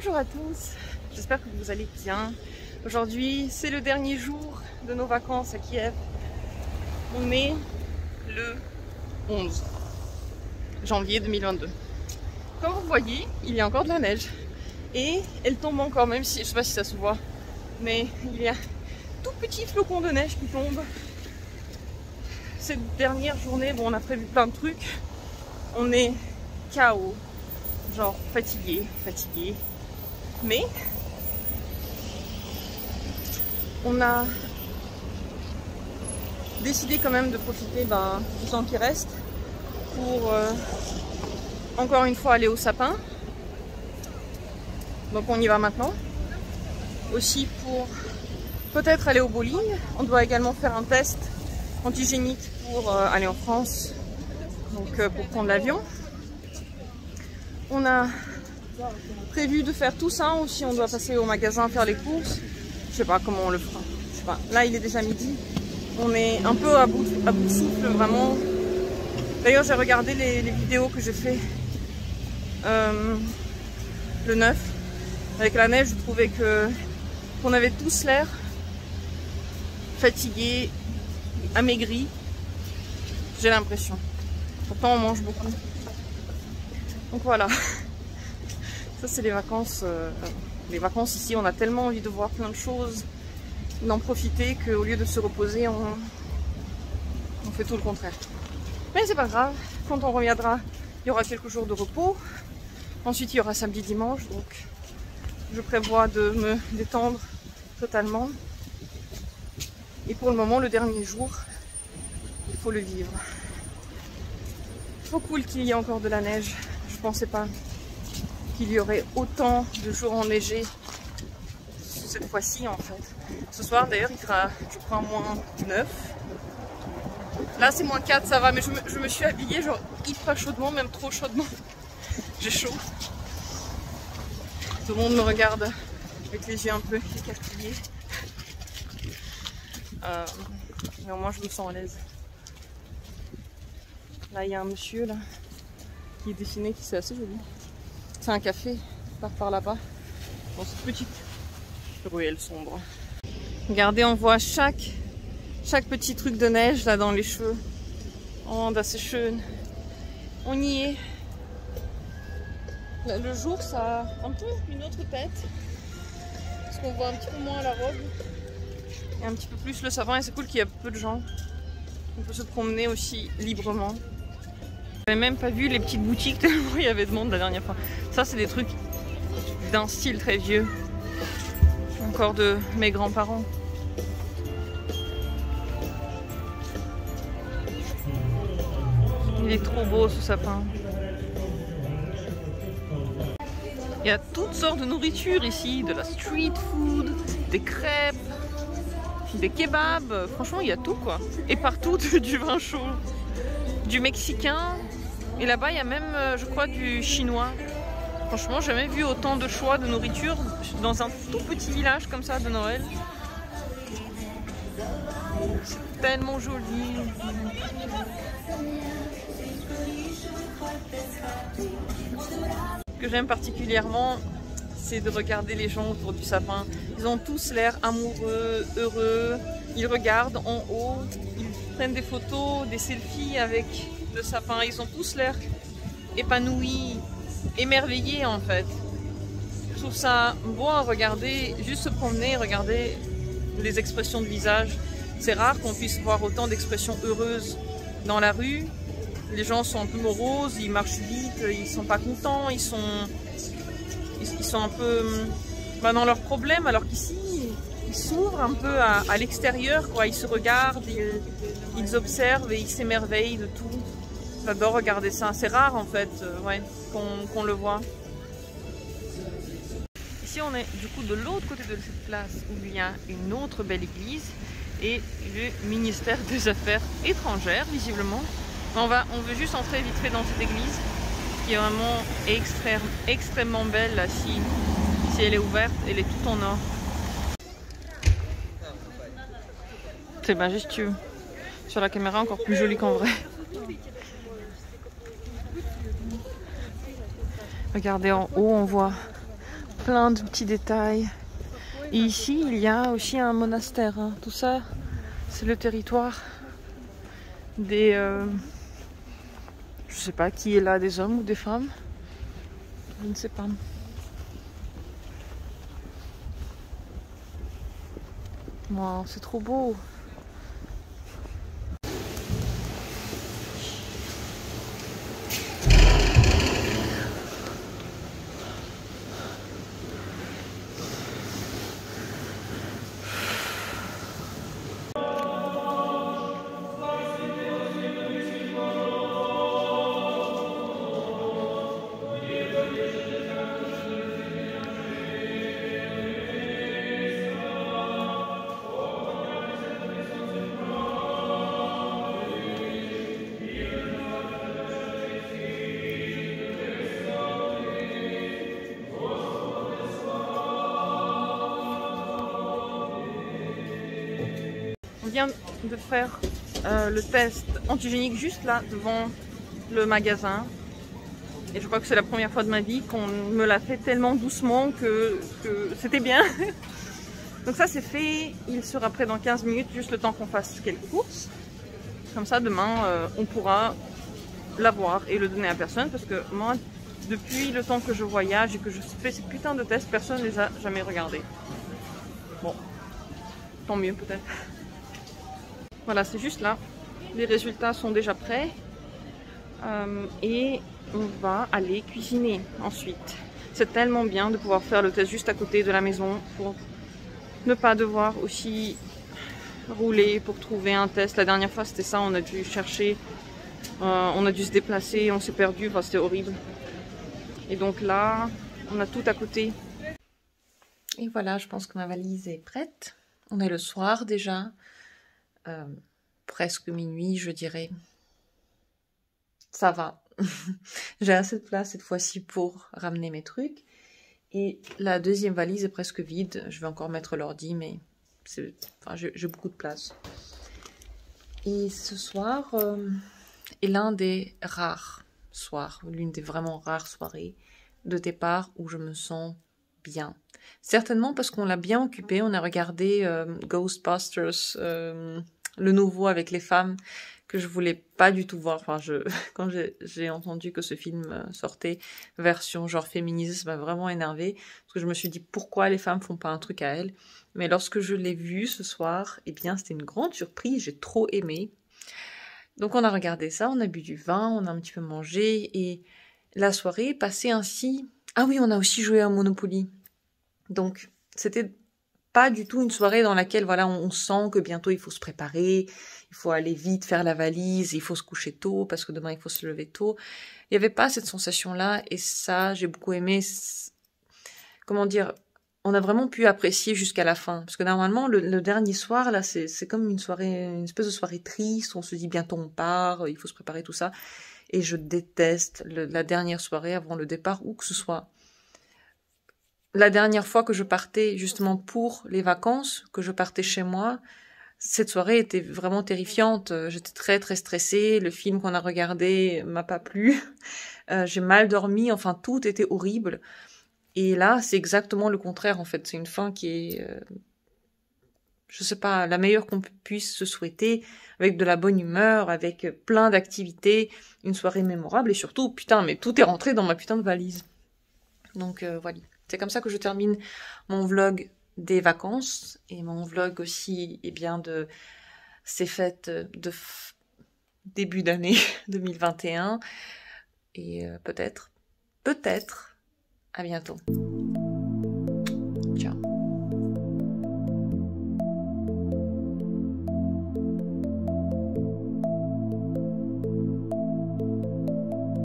Bonjour à tous, j'espère que vous allez bien. Aujourd'hui, c'est le dernier jour de nos vacances à Kiev. On est le 11 janvier 2022. Comme vous voyez, il y a encore de la neige. Et elle tombe encore, même si, je sais pas si ça se voit, mais il y a tout petit flocon de neige qui tombe. Cette dernière journée, bon, on a prévu plein de trucs. On est KO, genre fatigué. Mais on a décidé quand même de profiter du temps qui reste pour encore une fois aller au sapin. Donc on y va maintenant. Aussi pour peut-être aller au bowling. On doit également faire un test antigénique pour aller en France, donc pour prendre l'avion. On a prévu de faire tout ça aussi. On doit passer au magasin faire les courses. Je sais pas comment on le fera. Je sais pas. Là il est déjà midi. On est un peu à bout de souffle vraiment. D'ailleurs j'ai regardé les vidéos que j'ai fait le 9 avec la neige. Je trouvais qu'on avait tous l'air fatigués, amaigris. J'ai l'impression. Pourtant on mange beaucoup. Donc voilà. Ça c'est les vacances. Les vacances ici, on a tellement envie de voir plein de choses, d'en profiter, qu'au lieu de se reposer, on fait tout le contraire. Mais c'est pas grave, quand on reviendra, il y aura quelques jours de repos. Ensuite il y aura samedi, dimanche, donc je prévois de me détendre totalement. Et pour le moment, le dernier jour, il faut le vivre. Trop cool qu'il y ait encore de la neige. Je pensais pas qu'il y aurait autant de jours enneigés cette fois-ci en fait. Ce soir d'ailleurs il fera, je crois, -9. Là c'est -4, ça va, mais je me suis habillée genre hyper chaudement, même trop chaudement. J'ai chaud. Tout le monde me regarde avec les yeux un peu écarquillés. Mais au moins je me sens à l'aise. Là il y a un monsieur là qui est dessiné, qui c'est assez joli. C'est un café par là-bas, dans cette petite ruelle sombre. Regardez, on voit chaque petit truc de neige là dans les cheveux. Oh, das ist schön. On y est. Le jour, ça a un peu une autre tête. Parce qu'on voit un petit peu moins la robe. Et un petit peu plus le sapin. Et c'est cool qu'il y a peu de gens. On peut se promener aussi librement. J'avais même pas vu les petites boutiques tellement il y avait de monde la dernière fois. Ça c'est des trucs d'un style très vieux. Encore de mes grands-parents. Il est trop beau ce sapin. Il y a toutes sortes de nourriture ici, de la street food, des crêpes, des kebabs. Franchement il y a tout quoi. Et partout du vin chaud, du mexicain. Et là-bas, il y a même, je crois, du chinois. Franchement, j'ai jamais vu autant de choix de nourriture dans un tout petit village comme ça de Noël. C'est tellement joli. Ce que j'aime particulièrement, c'est de regarder les gens autour du sapin. Ils ont tous l'air amoureux, heureux. Ils regardent en haut, ils prennent des photos, des selfies avec le sapin. Ils ont tous l'air épanouis, émerveillés en fait. Je trouve ça beau à regarder, juste se promener, regarder les expressions de visage. C'est rare qu'on puisse voir autant d'expressions heureuses dans la rue. Les gens sont un peu moroses, ils marchent vite, ils sont pas contents, ils sont un peu dans leurs problèmes, alors qu'ici ils s'ouvrent un peu à l'extérieur, quoi. Ils se regardent, ils observent et ils s'émerveillent de tout. J'adore regarder ça. C'est rare en fait, ouais, qu'on le voit. Ici on est du coup de l'autre côté de cette place où il y a une autre belle église et le ministère des Affaires étrangères visiblement. On veut juste entrer vite fait dans cette église qui est vraiment extrêmement belle là, si elle est ouverte, elle est toute en or. C'est majestueux. Sur la caméra encore plus joli qu'en vrai. Regardez en haut, on voit plein de petits détails. Et ici, il y a aussi un monastère. Hein. Tout ça, c'est le territoire des... je sais pas qui est là, des hommes ou des femmes. Je ne sais pas. Wow, c'est trop beau. On vient de faire le test antigénique juste là devant le magasin et je crois que c'est la première fois de ma vie qu'on me l'a fait tellement doucement que c'était bien. Donc ça c'est fait, il sera prêt dans 15 minutes, juste le temps qu'on fasse quelques courses. Comme ça demain on pourra l'avoir et le donner à personne parce que moi depuis le temps que je voyage et que je fais ces putains de tests, personne ne les a jamais regardés. Bon, tant mieux peut-être. Voilà, c'est juste là. Les résultats sont déjà prêts. Et on va aller cuisiner ensuite. C'est tellement bien de pouvoir faire le test juste à côté de la maison pour ne pas devoir aussi rouler pour trouver un test. La dernière fois, c'était ça. On a dû chercher, on a dû se déplacer, on s'est perdu. Enfin, c'était horrible. Et donc là, on a tout à côté. Et voilà, je pense que ma valise est prête. On est le soir déjà. Presque minuit, je dirais. Ça va. J'ai assez de place cette fois-ci pour ramener mes trucs. Et la deuxième valise est presque vide. Je vais encore mettre l'ordi, mais enfin, j'ai beaucoup de place. Et ce soir est l'un des rares soirs, l'une des vraiment rares soirées de départ où je me sens bien. Certainement parce qu'on l'a bien occupé. On a regardé Ghostbusters, le nouveau avec les femmes, que je voulais pas du tout voir. Enfin, quand j'ai entendu que ce film sortait version genre féministe, ça m'a vraiment énervée. Parce que je me suis dit, pourquoi les femmes font pas un truc à elles? Mais lorsque je l'ai vu ce soir, eh bien, c'était une grande surprise. J'ai trop aimé. Donc, on a regardé ça, on a bu du vin, on a un petit peu mangé. Et la soirée est passée ainsi. Ah oui, on a aussi joué à Monopoly. Donc, c'était pas du tout une soirée dans laquelle voilà on sent que bientôt il faut se préparer, il faut aller vite faire la valise, il faut se coucher tôt parce que demain il faut se lever tôt. Il n'y avait pas cette sensation-là et ça j'ai beaucoup aimé. Comment dire, on a vraiment pu apprécier jusqu'à la fin parce que normalement le dernier soir là c'est comme une soirée, une espèce de soirée triste, on se dit bientôt on part, il faut se préparer tout ça et je déteste la dernière soirée avant le départ où que ce soit. La dernière fois que je partais justement pour les vacances, que je partais chez moi, cette soirée était vraiment terrifiante. J'étais très très stressée. Le film qu'on a regardé m'a pas plu. J'ai mal dormi. Enfin, tout était horrible. Et là, c'est exactement le contraire en fait. C'est une fin qui est, je sais pas, la meilleure qu'on puisse se souhaiter, avec de la bonne humeur, avec plein d'activités, une soirée mémorable et surtout, putain, mais tout est rentré dans ma putain de valise. Donc voilà. C'est comme ça que je termine mon vlog des vacances et mon vlog aussi bien de ces fêtes de début d'année 2021 et peut-être à bientôt.